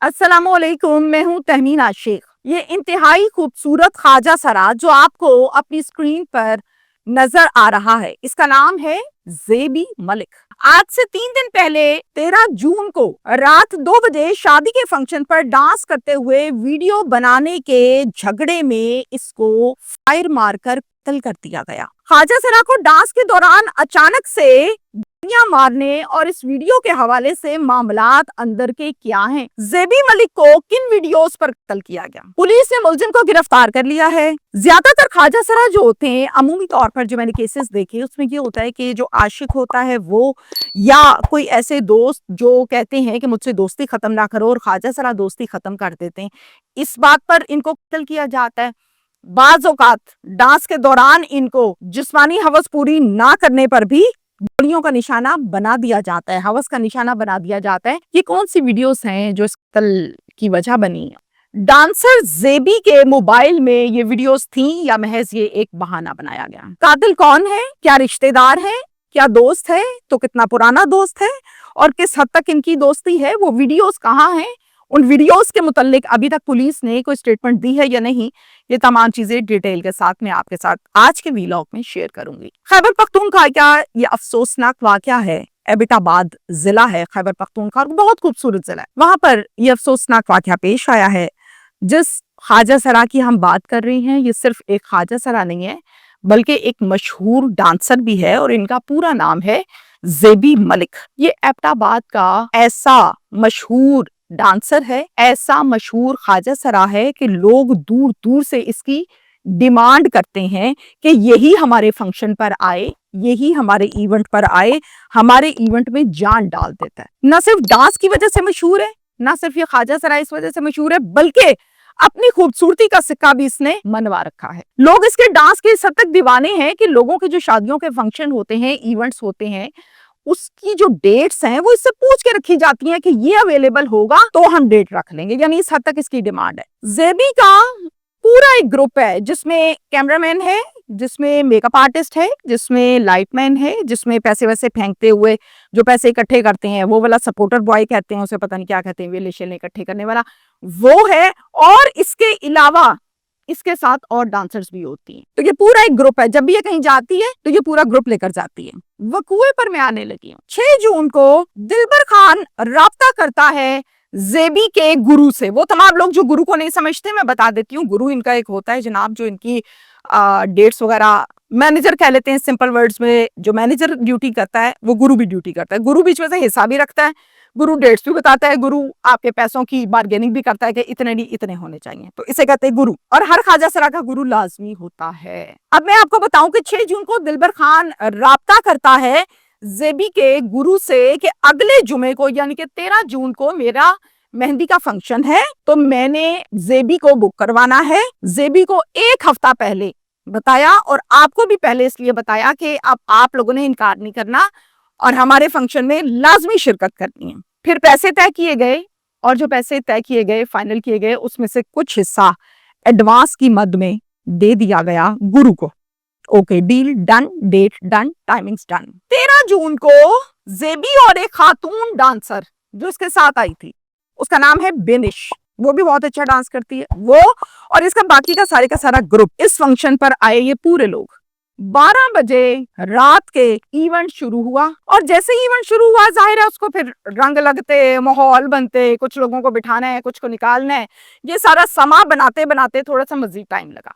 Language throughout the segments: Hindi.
अस्सलामुअलैकुम, मैं हूँ तहमीन आशिक। ये इंतहाई खूबसूरत ख्वाजा सरा जो आपको अपनी स्क्रीन पर नजर आ रहा है, इसका नाम है ज़ेबी मलिक। आज से 3 दिन पहले 13 जून को रात 2 बजे शादी के फंक्शन पर डांस करते हुए वीडियो बनाने के झगड़े में इसको फायर मारकर कत्ल कर दिया गया। ख्वाजा सरा को डांस के दौरान अचानक से गोलियां मारने और इस वीडियो के हवाले से मामलात अंदर के क्या हैं। ज़ेबी मलिक को किन वीडियोस पर कत्ल किया गया? पुलिस ने मुलजिम को गिरफ्तार कर लिया है। ज्यादातर ख्वाजा सरा जो होते हैं, अमूमी तौर पर जो मैंने केसेस देखे, उसमें ये होता है कि जो आशिक होता है वो, या कोई ऐसे दोस्त जो कहते हैं कि मुझसे दोस्ती खत्म ना करो, और ख्वाजा सरा दोस्ती खत्म कर देते हैं, इस बात पर इनको कत्ल किया जाता है। बाज़ औक़ात डांस के दौरान इनको जिस्मानी हवस पूरी ना करने पर भी गोलियों का निशाना बना दिया जाता है, हवस का निशाना बना दिया जाता है। ये कौन सी वीडियोस हैं जो इस कत्ल की वजह बनी है? डांसर ज़ेबी के मोबाइल में ये वीडियोस थी या महज ये एक बहाना बनाया गया? कातिल कौन है? क्या रिश्तेदार है? क्या दोस्त है? तो कितना पुराना दोस्त है और किस हद तक इनकी दोस्ती है? वो वीडियोस कहाँ हैं? उन वीडियोस के मुतालिक अभी तक पुलिस ने कोई स्टेटमेंट दी है या नहीं? ये तमाम चीजें डिटेल के साथ मैं आपके साथ आज के वीलॉग में शेयर करूंगी। खैबर पख्तूनख्वा का ये अफसोसनाक वाकया है। एबटाबाद जिला है खैबर पख्तूनख्वा, बहुत खूबसूरत जिला है। वहां पर यह अफसोसनाक वाकया पेश आया है। जिस ख्वाजा सरा की हम बात कर रहे हैं, ये सिर्फ एक ख्वाजा सरा नहीं है, बल्कि एक मशहूर डांसर भी है और इनका पूरा नाम है ज़ेबी मलिक। ये एबटाबाद का ऐसा मशहूर डांसर है, ऐसा मशहूर ख्वाजा सरा है कि लोग दूर दूर से इसकी डिमांड करते हैं कि यही हमारे फंक्शन पर आए, यही हमारे इवेंट पर आए, हमारे इवेंट में जान डाल देता है। ना सिर्फ डांस की वजह से मशहूर है, ना सिर्फ ये ख्वाजा सरा इस वजह से मशहूर है, बल्कि अपनी खूबसूरती का सिक्का भी इसने मनवा रखा है। लोग इसके डांस के इस हद तक दीवाने हैं कि लोगों के जो शादियों के फंक्शन होते हैं, इवेंट्स होते हैं, उसकी जो डेट्स हैं वो इससे पूछ के रखी जाती हैं कि ये अवेलेबल होगा तो हम डेट रख लेंगे, यानी इस हद तक इसकी डिमांड है। ज़ेबी का पूरा एक ग्रुप है जिसमें कैमरामैन है, जिसमें मेकअप आर्टिस्ट है, जिसमें लाइटमैन है, जिसमें पैसे वैसे फेंकते हुए जो पैसे इकट्ठे करते हैं वो वाला सपोर्टर बॉय कहते हैं उसे, पता नहीं क्या कहते हैं, वेले शेले इकट्ठे करने वाला वो है। और इसके अलावा इसके साथ और डांसर्स भी होती हैं। तो ये पूरा एक ग्रुप है। जब भी ये कहीं जाती है तो ये पूरा ग्रुप लेकर जाती है। वकूए पर मैं आने लगी हूँ। 6 जून को दिलबर खान राब्ता करता है ज़ेबी के गुरु से। वो तमाम लोग जो गुरु को नहीं समझते, मैं बता देती हूँ, गुरु इनका एक होता है जनाब, जो इनकी डेट्स वगैरह, मैनेजर कह लेते हैं सिंपल वर्ड्स में। जो मैनेजर ड्यूटी करता है वो गुरु भी ड्यूटी करता है। गुरु बीच में से हिस्सा भी रखता है, गुरु डेट्स भी बताता है, गुरु आपके पैसों की बार्गेनिंग भी करता है कि इतने नहीं इतने होने चाहिए, तो इसे कहते हैं गुरु। और हर ख्वाजा सरा का गुरु लाजमी होता है। अब मैं आपको बताऊं कि 6 जून को दिलबर खान राब्ता करता है ज़ेबी के गुरु से कि अगले जुमे को, यानी कि 13 जून को मेरा मेहंदी का फंक्शन है, तो मैंने ज़ेबी को बुक करवाना है। ज़ेबी को 1 हफ्ता पहले बताया और आपको भी पहले इसलिए बताया कि अब आप लोगों ने इनकार नहीं करना और हमारे फंक्शन में लाजमी शिरकत करनी है। फिर पैसे तय किए गए और जो पैसे तय किए गए, फाइनल किए गए, उसमें से कुछ हिस्सा एडवांस की मद में दे दिया गया गुरु को। Okay, deal done, date done, timings done. 13 जून को ज़ेबी और एक खातून डांसर जो इसके साथ आई थी, उसका नाम है बेनिश, वो भी बहुत अच्छा डांस करती है, वो और इसका बाकी का सारा ग्रुप इस फंक्शन पर आए। ये पूरे लोग 12 बजे रात के इवेंट शुरू हुआ और जैसे ही इवेंट शुरू हुआ, जाहिर है उसको फिर रंग लगते, माहौल बनते, कुछ लोगों को बिठाना है, कुछ को निकालना है, ये सारा समा बनाते बनाते थोड़ा सा मजीद टाइम लगा।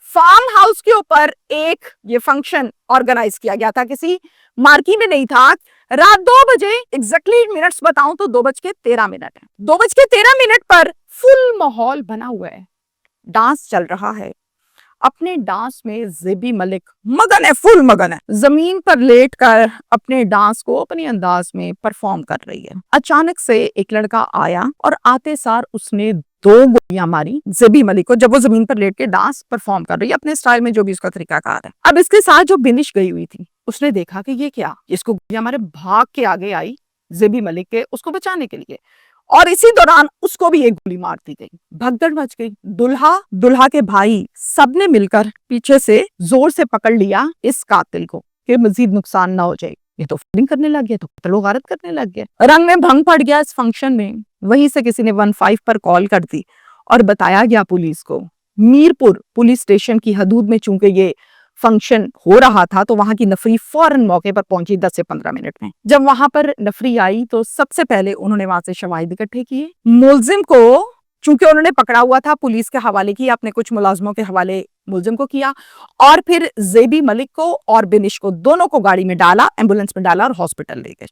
फार्म हाउस के ऊपर एक ये फंक्शन ऑर्गेनाइज किया गया था, किसी मार्की में नहीं था। रात 2 बजे एग्जैक्टली मिनट्स बताऊं तो 2:13 है। 2:13 पर फुल माहौल बना हुआ है, डांस चल रहा है। अपने डांस में ज़ेबी मलिक मगन है, फुल मगन है, जमीन पर लेटकर अपने डांस को अपने अंदाज में परफॉर्म कर रही है। अचानक से एक लड़का आया और आते सार उसने 2 गोलियां मारी ज़ेबी मलिक को, जब वो जमीन पर लेट के डांस परफॉर्म कर रही है अपने स्टाइल में, जो भी उसका तरीकाकार है। अब इसके साथ जो बिनिश गई हुई थी, उसने देखा कि ये क्या, इसको गोलियां मारे, भाग के आगे आई ज़ेबी मलिक के उसको बचाने के लिए, और इसी दौरान उसको भी एक गोली मार दी गई। भगदड़ मच गई। दुल्हा, दुल्हा के भाई सबने मिलकर पीछे से जोर से पकड़ लिया इस कातिल को कि मजीद नुकसान ना हो जाए। ये तो फीलिंग करने लग गया, तो कत्लो गारत करने लग गया। रंग में भंग पड़ गया इस फंक्शन में। वहीं से किसी ने 15 पर कॉल कर दी और बताया गया पुलिस को। मीरपुर पुलिस स्टेशन की हदूद में चूंकि ये फंक्शन हो रहा था तो वहां की नफरी फौरन मौके पर पहुंची 10 से 15 मिनट में। जब वहां पर नफरी आई तो सबसे पहले उन्होंने वहां से शवाहिद इकट्ठे किए। मुलजिम को चूंकि उन्होंने पकड़ा हुआ था, पुलिस के हवाले किया, अपने कुछ मुलाजमों के हवाले मुलजिम को किया और फिर जेबी मलिक को और बिनिश को दोनों को गाड़ी में डाला, एम्बुलेंस में डाला और हॉस्पिटल ले गए।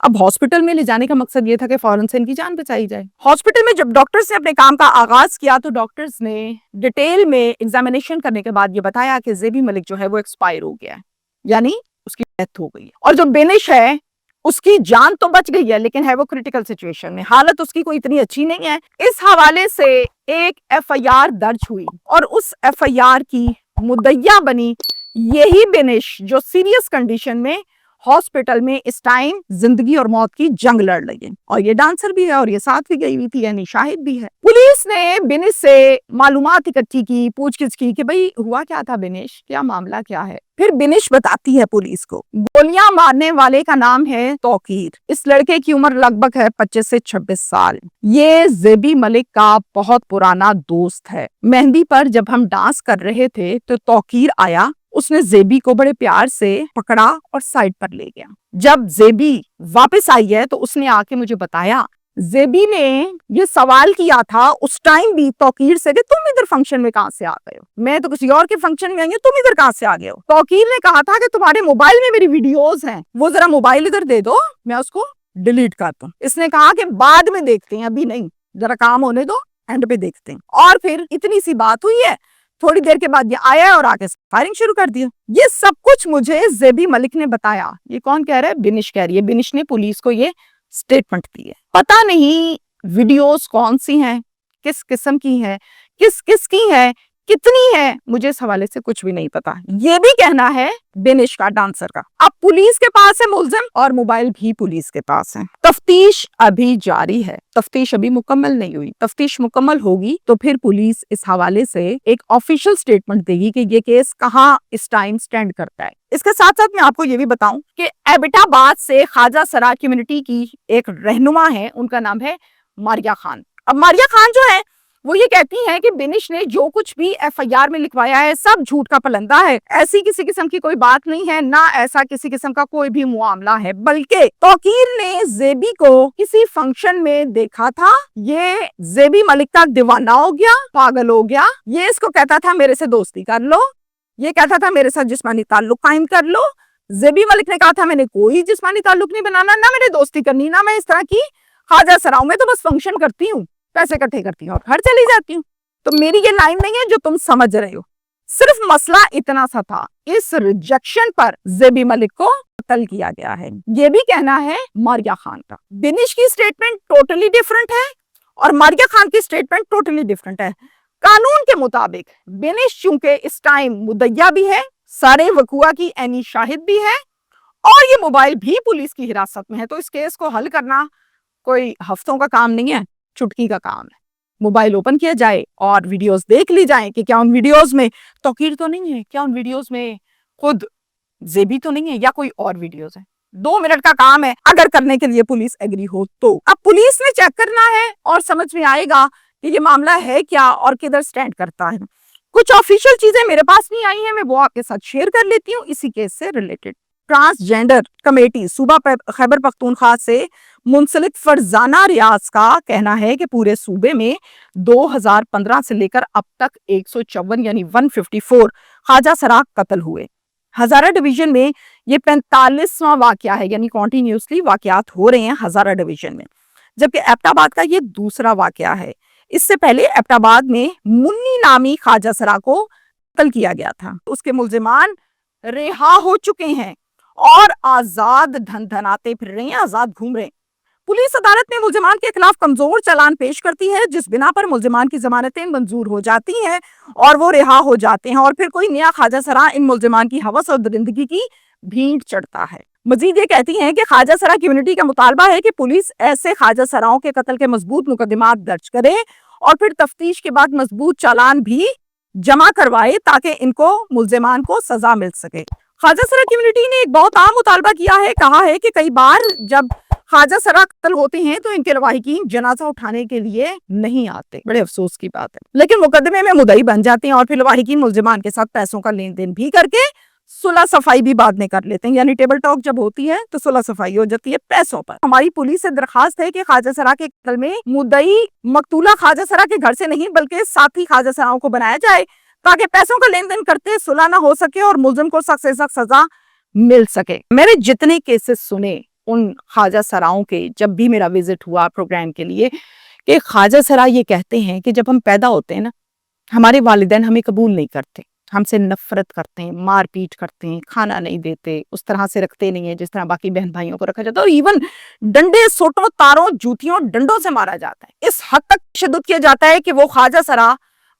अब हॉस्पिटल में ले जाने का मकसद ये था कि फौरन से इनकी जान बचाई जाए। हॉस्पिटल में जब डॉक्टर्स ने अपने काम का आगाज किया तो डॉक्टर्स ने डिटेल में एग्जामिनेशन करने के बाद ये बताया कि जेबी मलिक जो है वो एक्सपायर हो गया है, यानी उसकी डेथ हो गई। और जो बिनिश है उसकी जान तो बच गई है लेकिन है वो क्रिटिकल सिचुएशन में, हालत उसकी कोई इतनी अच्छी नहीं है। इस हवाले से एक एफआईआर दर्ज हुई और उस एफआईआर की मुद्दइया बनी यही बिनिश जो सीरियस कंडीशन में हॉस्पिटल में इस टाइम जिंदगी और मौत की जंग लड़ रही है। और ये डांसर भी है और ये साथ भी गई हुई थी, यानी शाहिद भी है। पुलिस ने बिनिश से मालूमात इकट्ठी की, पूछगिछ की कि भाई हुआ क्या था बिनिश, क्या मामला क्या है। फिर बिनिश बताती है पुलिस को, गोलियां मारने वाले का नाम है तौकीर। इस लड़के की उम्र लगभग है 25 से 26 साल। ये जेबी मलिक का बहुत पुराना दोस्त है। मेहंदी पर जब हम डांस कर रहे थे तो तौकीर आया, उसने जेबी को बड़े प्यार से पकड़ा और साइड पर ले गया। जब जेबी वापस आई है तो उसने आके मुझे बताया, जेबी ने ये सवाल किया था उस टाइम भी तौकीर से कि तुम इधर फंक्शन में कहां से आ गए हो, मैं तो किसी और के फंक्शन में आई हूं, तुम इधर कहां से आ गए हो। तौकीर ने कहा था कि तुम्हारे मोबाइल में मेरी वीडियोस हैं, वो जरा मोबाइल इधर दे दो, मैं उसको डिलीट करता हूं। इसने कहा कि बाद में देखते हैं, अभी नहीं, जरा काम होने दो, एंड पे देखते हैं। और फिर इतनी सी बात हुई है, थोड़ी देर के बाद ये आया और आके फायरिंग शुरू कर दिया। ये सब कुछ मुझे जेबी मलिक ने बताया। ये कौन कह रहा है? बिनिश कह रही है। बिनिश ने पुलिस को ये स्टेटमेंट दी है। पता नहीं वीडियोस कौन सी हैं, किस किस्म की है, किस किस की है, कितनी है, मुझे इस हवाले से कुछ भी नहीं पता। ये भी कहना है बिनिश का, डांसर का। अब पुलिस के पास है मुलजिम और मोबाइल भी पुलिस के पास है। तफ्तीश अभी जारी है, तफ्तीश अभी मुकम्मल नहीं हुई। तफ्तीश मुकम्मल होगी तो फिर पुलिस इस हवाले से एक ऑफिशियल स्टेटमेंट देगी कि ये केस कहाँ इस टाइम स्टैंड करता है। इसके साथ साथ मैं आपको ये भी बताऊं कि एबटाबाद से ख्वाजा सरा कम्युनिटी की एक रहनुमा है, उनका नाम है मारिया खान। अब मारिया खान जो है वो ये कहती हैं कि बिनिश ने जो कुछ भी एफआईआर में लिखवाया है सब झूठ का पलंदा है, ऐसी किसी किस्म की कोई बात नहीं है, ना ऐसा किसी किस्म का कोई भी मामला है, बल्कि तौकीर ने जेबी को किसी फंक्शन में देखा था। ये जेबी मलिक का दीवाना हो गया, पागल हो गया। ये इसको कहता था मेरे से दोस्ती कर लो, ये कहता था मेरे साथ जिस्मानी ताल्लुक कायम कर लो। जेबी मलिक ने कहा था मैंने कोई जिस्मानी ताल्लुक नहीं बनाना, ना मैंने दोस्ती करनी, ना मैं इस तरह की ख्वाजा सराओं में तो बस फंक्शन करती हूँ, पैसे इकट्ठे करती हूँ और घर चली जाती हूँ। तो मेरी ये लाइन नहीं है जो तुम समझ रहे हो। सिर्फ मसला इतना सा था, इस रिजेक्शन पर जेबी मलिक को कत्ल किया गया है। ये भी कहना है मारिया खान का। बिनिश की स्टेटमेंट टोटली डिफरेंट है और मारिया खान की स्टेटमेंट टोटली डिफरेंट है। कानून के मुताबिक बिनिश चूंकि इस टाइम मुद्दइया भी है, सारे वकुआ की ऐनी शाहिद भी है और ये मोबाइल भी पुलिस की हिरासत में है, तो इस केस को हल करना कोई हफ्तों का काम नहीं है, चुटकी का काम है। मोबाइल ओपन किया जाए और वीडियोस देख ली जाए कि क्या उन वीडियोस में तौकीर तो नहीं है, क्या उन वीडियोस में खुद जेबी तो नहीं है, या कोई और वीडियोस है। 2 मिनट का काम है, अगर करने के लिए पुलिस एग्री हो तो। अब पुलिस ने चेक करना है और समझ में आएगा कि ये मामला है क्या और किधर स्टैंड करता है। कुछ ऑफिशियल चीजें मेरे पास नहीं आई हैं, मैं वो आपके साथ शेयर कर लेती हूँ इसी केस से रिलेटेड। ट्रांसजेंडर कमेटी सूबा खैबर पख्तूनख्वा से मुंसलिक फरजाना रियाज का कहना है कि पूरे सूबे में 2015 से लेकर अब तक 154 यानी 154 ख्वाजा सरा कत्ल हुए। हजारा डिवीजन में ये 45वां वाकया है, यानी कॉन्टिन्यूसली वाकयात हो रहे हैं हजारा डिवीजन में, जबकि एबटाबाद का ये दूसरा वाकया है। इससे पहले एबटाबाद में मुन्नी नामी ख्वाजा सरा को कत्ल किया गया था। उसके मुल्जिमान रिहा हो चुके हैं और आजाद धनधनाते फिर रहे हैं, आजाद घूम रहे हैं। पुलिस अदालत में मुल्जिमान के खिलाफ कमजोर चालान पेश करती है, जिस बिना पर मुल्जिमान की जमानतें मंजूर हो जाती हैं और वो रिहा हो जाते हैं, और फिर कोई नया ख्वाजा सरा इन मुल्जिमान की हवस और दरिंदगी की भीड़ चढ़ता है। मजीद ये कहती हैं कि ख्वाजा सरा कम्युनिटी का मुतालबा है कि पुलिस ऐसे ख्वाजा सराओं के कत्ल के मजबूत मुकदमात दर्ज करे और फिर तफ्तीश के बाद मजबूत चालान भी जमा करवाए ताकि इनको मुल्जिमान को सजा मिल सके। ख्वाजा सरा कम्युनिटी ने एक बहुत आम मुतालबा किया है, कहा है कि कई बार जब ख्वाजा सरा कत्ल होते हैं तो इनके लवाहिकीन जनाजा उठाने के लिए नहीं आते। बड़े अफसोस की बात है, लेकिन मुकदमे में मुद्दई बन जाते हैं और फिर लवाहिकीन मुल्जिमान के साथ पैसों का लेन देन भी करके सुलह सफाई भी बाद में कर लेते हैं। यानी टेबल टॉक जब होती है तो सुलह सफाई हो जाती है पैसों पर। हमारी पुलिस से दरखास्त है कि ख्वाजा सरा के कत्ल में मुद्दई मकतूला ख्वाजा सरा के घर से नहीं बल्कि साथी ख्वाजा सराओं को बनाया जाए ताकि पैसों का लेन देन करते सुलह ना हो सके और मुल्जिम को सख्त से सख्त सजा मिल सके। मैंने जितने केसेस सुने उन ख्वाजा सराओं के, जब भी मेरा विजिट हुआ प्रोग्राम के लिए, कि ख्वाजा सरा ये कहते हैं कि जब हम पैदा होते हैं ना, हमारे वालिदैन हमें कबूल नहीं करते, हमसे नफरत करते हैं, मार पीट करते हैं, खाना नहीं देते, उस तरह से रखते नहीं है जिस तरह बाकी बहन भाइयों को रखा जाता है, और इवन डंडे, सोटों, तारों, जूतियों, डंडों से मारा जाता है। इस हद तक तशद्दुद किया जाता है कि वो ख्वाजा सरा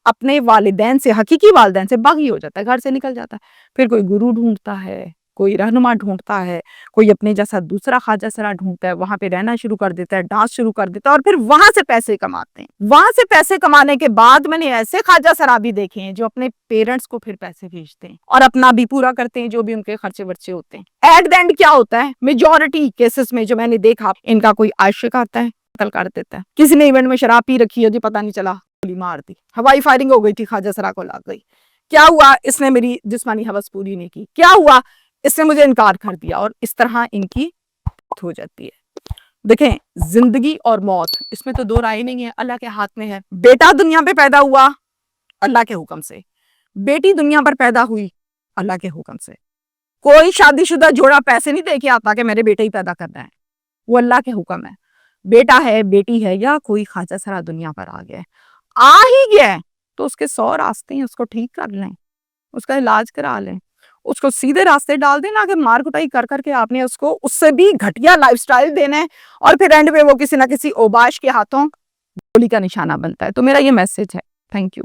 अपने वालिदैन से, हकीकी वालिदैन से बागी हो जाता है, घर से निकल जाता है। फिर कोई गुरु ढूंढता है, कोई रहनुमा ढूंढता है, कोई अपने जैसा दूसरा ख्वाजा सरा ढूंढता है, वहां पे रहना शुरू कर देता है, डांस शुरू कर देता है और फिर वहां से पैसे कमाते हैं। वहां से पैसे कमाने के बाद मैंने ऐसे ख्वाजा सरा भी देखे हैं जो अपने पेरेंट्स को फिर पैसे भेजते हैं और अपना भी पूरा करते हैं, जो भी उनके खर्चे वर्चे होते हैं। एट द एंड क्या होता है, मेजोरिटी केसेस में जो मैंने देखा, इनका कोई आशिक आता है, कत्ल कर देता है। किसी ने इवेंट में शराब पी रखी है जी, पता नहीं चला, गोली मार दी, हवाई फायरिंग हो गई थी, ख्वाजा सरा को लग गई। क्या हुआ, इसने मेरी जिस्मानी हवस पूरी नहीं की, क्या हुआ, इसने मुझे इनकार कर दिया, और इस तरह इनकी हो जाती है। देखें, जिंदगी और मौत, इसमें तो दो राय नहीं है, अल्लाह के हाथ में है। बेटा दुनिया पे पैदा हुआ अल्लाह के हुक्म से, बेटी दुनिया पर पैदा हुई अल्लाह के हुक्म से। कोई शादीशुदा जोड़ा पैसे नहीं दे के आता कि मेरे बेटे ही पैदा करना है, वो अल्लाह के हुक्म है। बेटा है, बेटी है, या कोई ख्वाजा सरा दुनिया पर आ गया है, आ ही गया है, तो उसके 100 रास्ते हैं, उसको ठीक कर लें, उसका इलाज करा लें, उसको सीधे रास्ते डाल देना कि मार कुटाई कर करके आपने उसको उससे भी घटिया लाइफस्टाइल देना है, और फिर एंड में वो किसी ना किसी ओबाश के हाथों गोली का निशाना बनता है। तो मेरा ये मैसेज है। Thank you.